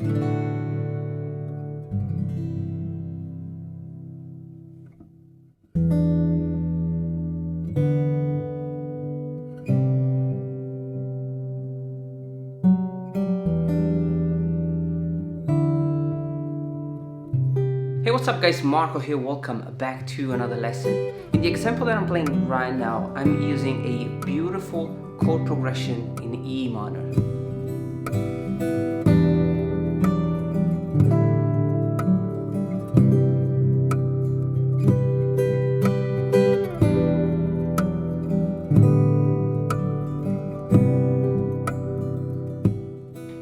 Hey, what's up guys, Marco here, welcome back to another lesson. In the example that I'm playing right now, I'm using a beautiful chord progression in E minor.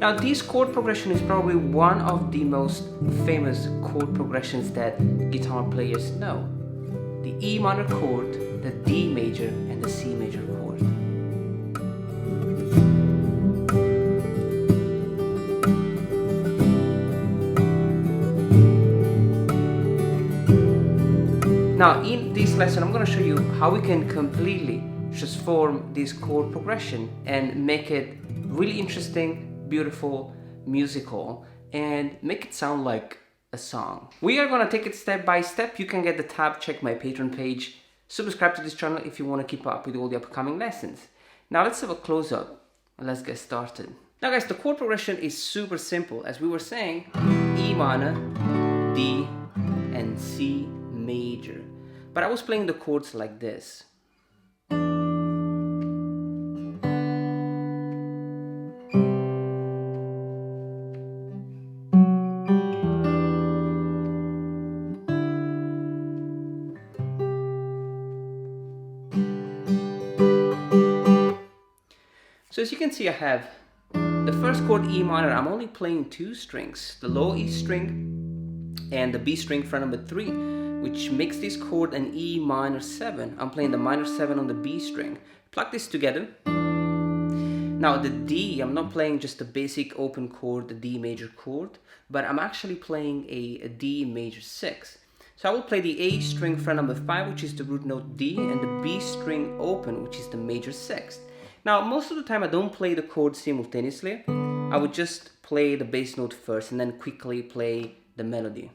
Now this chord progression is probably one of the most famous chord progressions that guitar players know. The E minor chord, the D major and the C major chord. Now in this lesson I'm going to show you how we can completely transform this chord progression and make it really interesting, beautiful, musical, and make it sound like a song. We are gonna take it step by step. You can get the tab, check my Patreon page, subscribe to this channel if you want to keep up with all the upcoming lessons. Now let's have a close-up and let's get started. Now guys, the chord progression is super simple. As we were saying, E minor, D, and C major. But I was playing the chords like this. So as you can see, I have the first chord E minor. I'm only playing two strings, the low E string and the B string fret number 3, which makes this chord an E minor 7. I'm playing the minor 7 on the B string. Plug this together. Now the D, I'm not playing just a basic open chord, the D major chord, but I'm actually playing a D major 6. So I will play the A string fret number 5, which is the root note D, and the B string open, which is the major 6th. Now, most of the time I don't play the chords simultaneously. I would just play the bass note first and then quickly play the melody.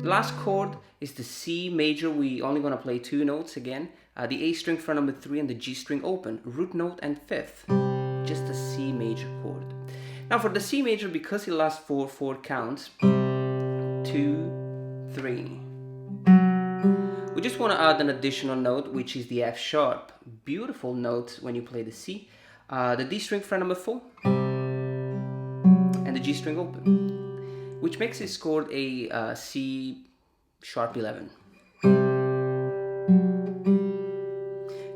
The last chord is the C major. We only gonna play two notes again. The A string fret number 3 and the G string open, root note and 5th. Just a C major chord. Now for the C major, because it lasts for 4 counts, 2, 3. We just want to add an additional note, which is the F sharp. Beautiful note when you play the C. The D string fret number 4 and the G string open, which makes this chord a C sharp 11.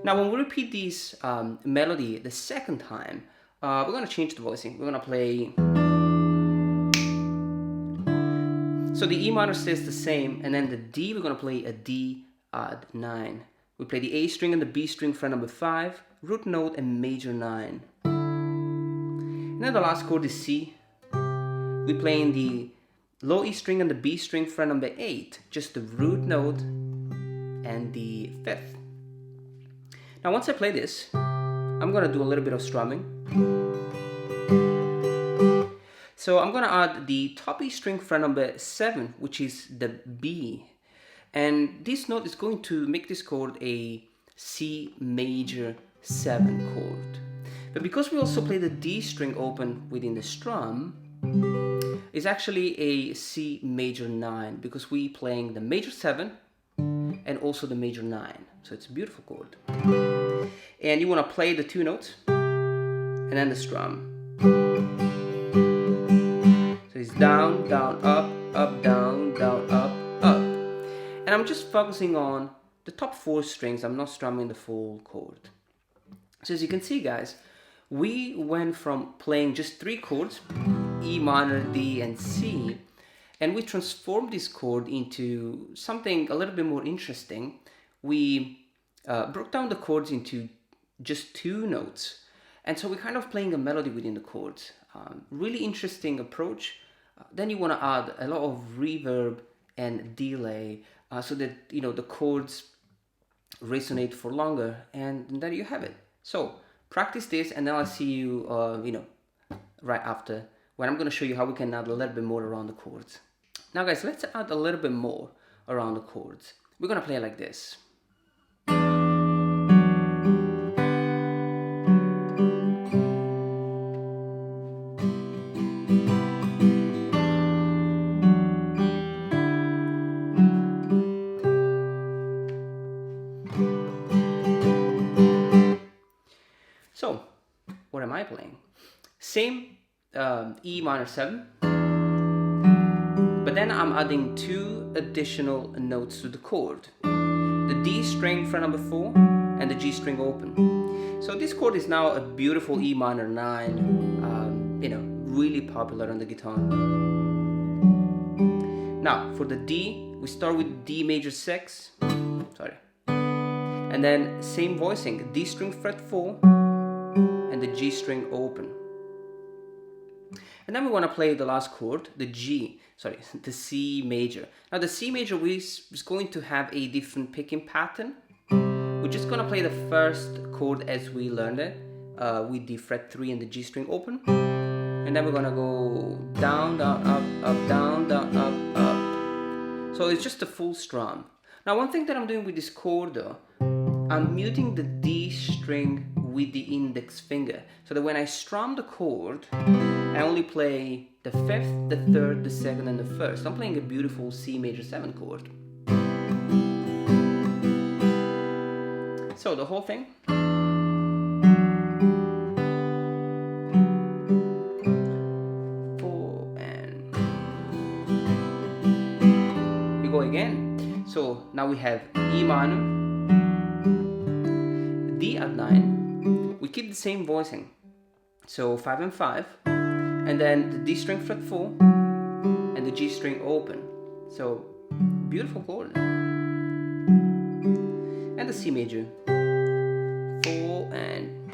Now when we repeat this melody the second time, we're going to change the voicing. We're going to play... So the E minor stays the same, and then the D, we're going to play a D add 9. We play the A string and the B string fret number 5, root note and major 9. And then the last chord is C. We play in the low E string and the B string fret number 8, just the root note and the 5th. Now once I play this, I'm going to do a little bit of strumming. So I'm going to add the top E string fret number 7, which is the B. And this note is going to make this chord a C major 7 chord. But because we also play the D string open within the strum, it's actually a C major 9, because we playing the major 7 and also the major 9. So it's a beautiful chord. And you want to play the two notes and then the strum. So it's down, down, up, up, down, down, up, up. And I'm just focusing on the top 4 strings. I'm not strumming the full chord. So as you can see, guys, we went from playing just 3 chords, E minor, D, and C, and we transformed this chord into something a little bit more interesting. We broke down the chords into just 2 notes, and so we're kind of playing a melody within the chords. Really interesting approach. Then you want to add a lot of reverb and delay so that the chords resonate for longer, and there you have it. So practice this, and then I'll see you right after, when I'm going to show you how we can add a little bit more around the chords. Now guys, let's add a little bit more around the chords. We're going to play like this. So, what am I playing? Same E minor 7, but then I'm adding 2 additional notes to the chord. The D string fret number 4 and the G string open. So this chord is now a beautiful E minor 9, you know, really popular on the guitar. Now, for the D, we start with D major 6, sorry, and then same voicing, D string fret 4, and the G string open. And then we want to play the last chord, the the C major. Now the C major is going to have a different picking pattern. We're just going to play the first chord as we learned it, with the fret 3 and the G string open. And then we're going to go down, down, up, down, up, up. So it's just a full strum. Now one thing that I'm doing with this chord though, I'm muting the D string with the index finger, so that when I strum the chord, I only play the 5th, the 3rd, the 2nd, and the 1st. I'm playing a beautiful C major 7 chord. So the whole thing. We go again. So now we have E minor, D at 9. We keep the same voicing, so 5 and 5, and then the D string fret 4 and the G string open. So beautiful chord. And the C major, 4 and.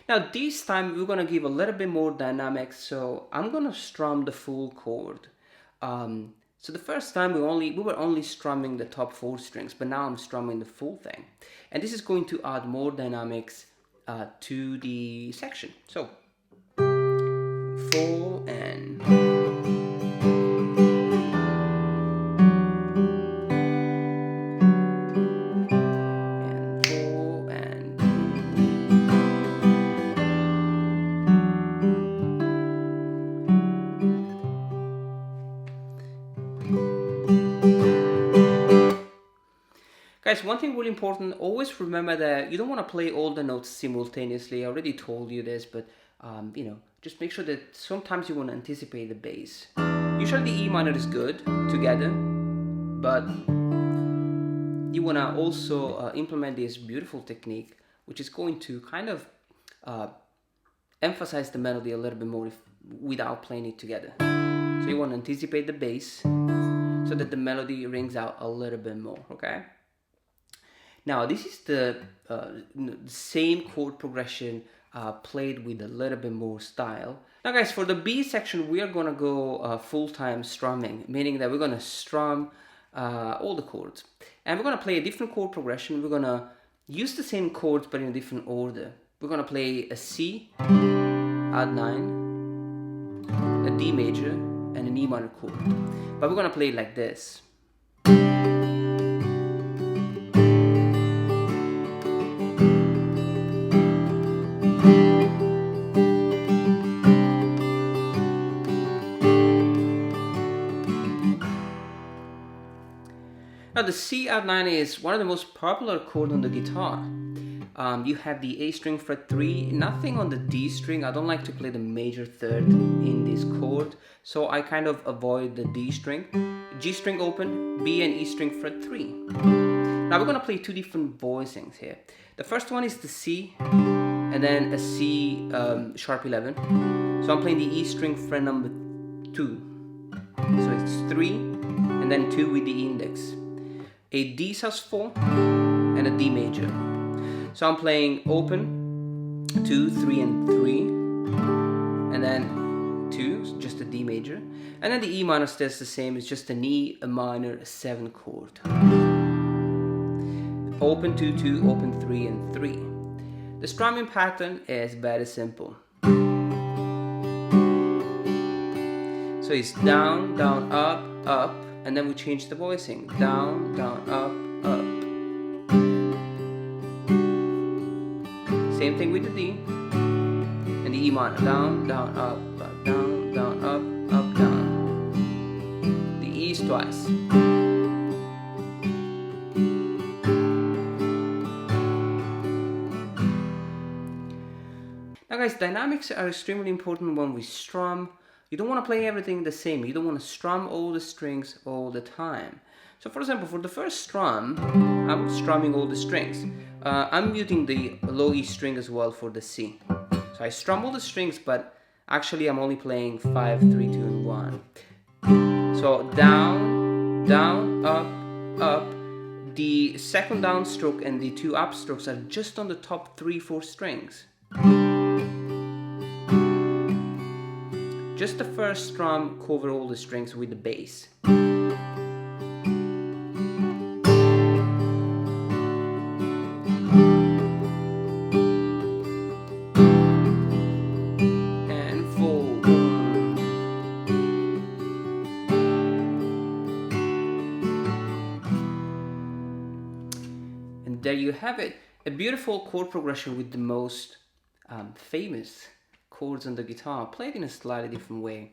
Now this time we're gonna give a little bit more dynamics, so I'm gonna strum the full chord. So the first time we were only strumming the top 4 strings, but now I'm strumming the full thing. And this is going to add more dynamics to the section. So 4 and. And 4 and. Guys, one thing really important, always remember that you don't want to play all the notes simultaneously. I already told you this, but you know, just make sure that sometimes you want to anticipate the bass. Usually the E minor is good together, but you want to also implement this beautiful technique, which is going to kind of emphasize the melody a little bit more without playing it together. So you want to anticipate the bass so that the melody rings out a little bit more, okay? Now this is the same chord progression played with a little bit more style. Now guys, for the B section we are gonna go full-time strumming, meaning that we're gonna strum all the chords. And we're gonna play a different chord progression. We're gonna use the same chords but in a different order. We're gonna play a C at 9, a D major, and an E minor chord. But we're gonna play it like this. Now the C at 9 is one of the most popular chords on the guitar. You have the A string fret 3, nothing on the D string. I don't like to play the major 3rd in this chord, so I kind of avoid the D string. G string open, B and E string fret 3. Now we're gonna play 2 different voicings here. The first one is the C, and then a C sharp 11. So I'm playing the E string fret number 2. So it's 3, and then 2 with the index. A D sus4 and a D major. So I'm playing open, 2, 3, and 3, and then 2, just a D major, and then the E minor stays the same. It's just an E minor 7 chord. Open 2, 2, open 3, and 3. The strumming pattern is very simple. So it's down, down, up, up, and then we change the voicing. Down, down, up, up. Same thing with the D and the E minor. Down, down, up, down, down, up, up, down. The E is twice. Now guys, dynamics are extremely important when we strum. You don't want to play everything the same. You don't want to strum all the strings all the time. So for example, for the first strum, I'm strumming all the strings. I'm muting the low E string as well for the C. So I strum all the strings, but actually I'm only playing 5, 3, 2, and 1. So down, down, up, up. The second down stroke and the 2 up strokes are just on the top 3, 4 strings. Just the first strum cover all the strings with the bass. And full. And there you have it. A beautiful chord progression with the most famous chords on the guitar, played in a slightly different way.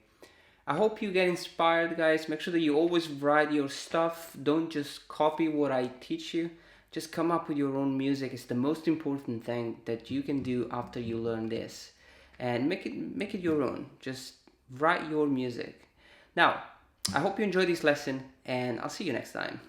I hope you get inspired, guys. Make sure that you always write your stuff. Don't just copy what I teach you. Just come up with your own music. It's the most important thing that you can do after you learn this. And make it your own. Just write your music. Now, I hope you enjoyed this lesson, and I'll see you next time.